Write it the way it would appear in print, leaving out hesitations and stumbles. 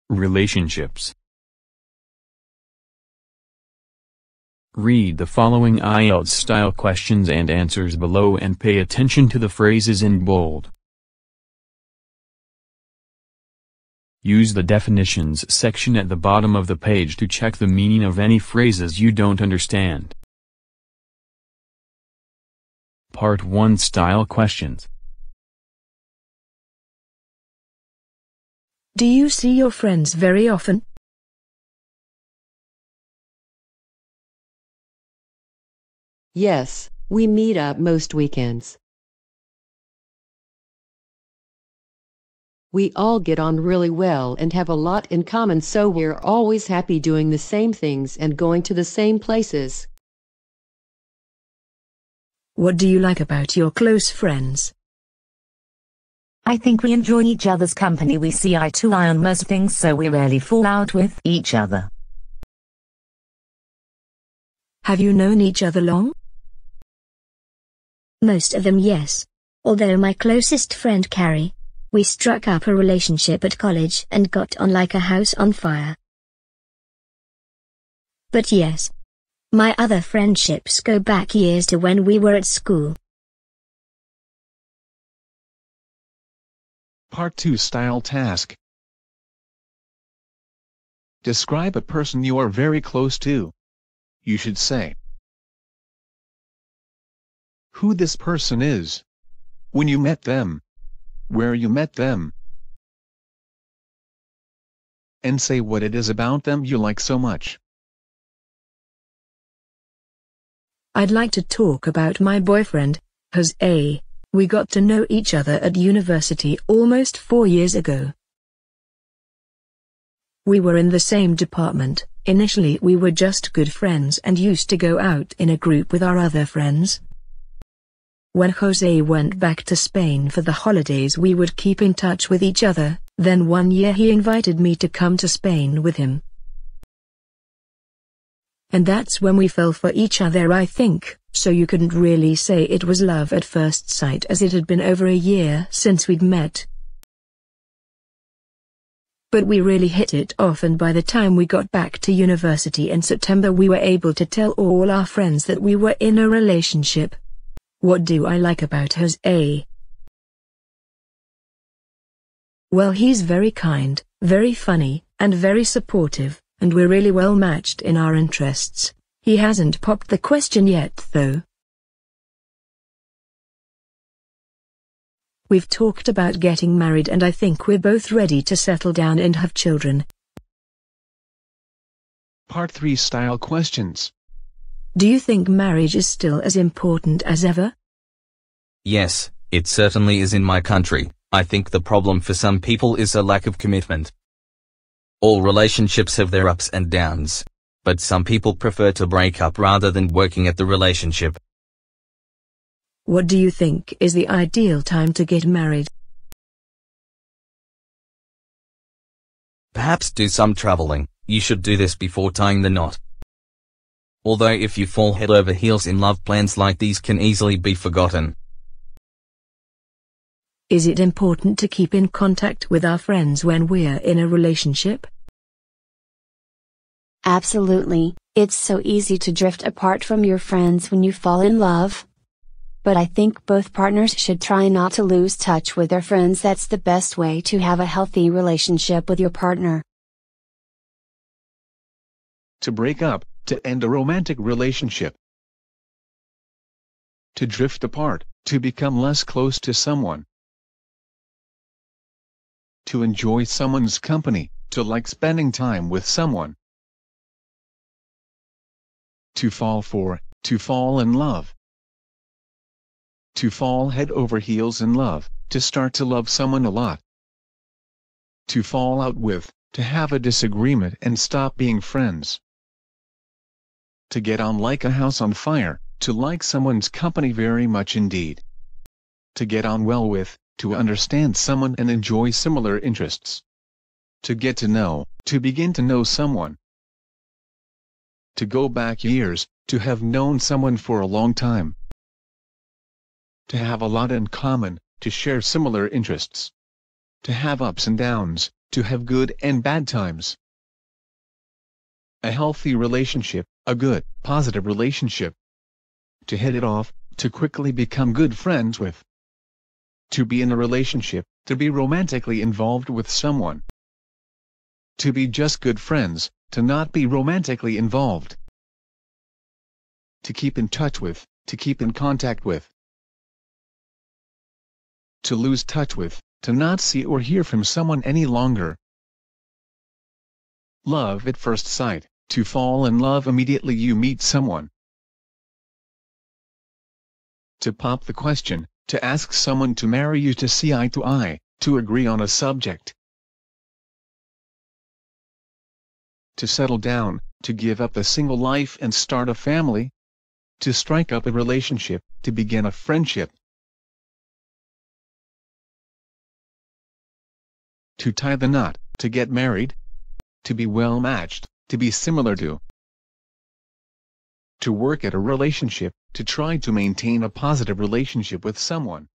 Relationships. Read the following IELTS style questions and answers below and pay attention to the phrases in bold. Use the definitions section at the bottom of the page to check the meaning of any phrases you don't understand. Part 1 Style Questions. Do you see your friends very often? Yes, we meet up most weekends. We all get on really well and have a lot in common, so we're always happy doing the same things and going to the same places. What do you like about your close friends? I think we enjoy each other's company. We see eye to eye on most things, so we rarely fall out with each other. Have you known each other long? Most of them, yes. Although my closest friend Carrie, we struck up a relationship at college and got on like a house on fire. But yes, my other friendships go back years to when we were at school. Part 2 Style Task. Describe a person you are very close to. You should say who this person is, when you met them, where you met them, and say what it is about them you like so much. I'd like to talk about my boyfriend, Jose. We got to know each other at university almost 4 years ago. We were in the same department. Initially we were just good friends and used to go out in a group with our other friends. When Jose went back to Spain for the holidays we would keep in touch with each other, then one year he invited me to come to Spain with him. And that's when we fell for each other, I think, so you couldn't really say it was love at first sight as it had been over a year since we'd met. But we really hit it off, and by the time we got back to university in September we were able to tell all our friends that we were in a relationship. What do I like about Jose? Well, he's very kind, very funny, and very supportive, and we're really well matched in our interests. He hasn't popped the question yet, though. We've talked about getting married and I think we're both ready to settle down and have children. Part 3 Style Questions. Do you think marriage is still as important as ever? Yes, it certainly is in my country. I think the problem for some people is a lack of commitment. All relationships have their ups and downs, but some people prefer to break up rather than working at the relationship. What do you think is the ideal time to get married? Perhaps do some traveling. You should do this before tying the knot. Although if you fall head over heels in love, plans like these can easily be forgotten. Is it important to keep in contact with our friends when we're in a relationship? Absolutely. It's so easy to drift apart from your friends when you fall in love. But I think both partners should try not to lose touch with their friends. That's the best way to have a healthy relationship with your partner. To break up, to end a romantic relationship. To drift apart, to become less close to someone. To enjoy someone's company, to like spending time with someone. To fall for, to fall in love. To fall head over heels in love, to start to love someone a lot. To fall out with, to have a disagreement and stop being friends. To get on like a house on fire, to like someone's company very much indeed. To get on well with, to understand someone and enjoy similar interests. To get to know, to begin to know someone. To go back years, to have known someone for a long time. To have a lot in common, to share similar interests. To have ups and downs, to have good and bad times. A healthy relationship, a good, positive relationship. To hit it off, to quickly become good friends with. To be in a relationship, to be romantically involved with someone. To be just good friends, to not be romantically involved. To keep in touch with, to keep in contact with. To lose touch with, to not see or hear from someone any longer. Love at first sight, to fall in love immediately you meet someone. To pop the question, to ask someone to marry you, to see eye to eye, to agree on a subject. To settle down, to give up a single life and start a family. To strike up a relationship, to begin a friendship. To tie the knot, to get married. To be well matched, to be similar to. To work at a relationship, to try to maintain a positive relationship with someone.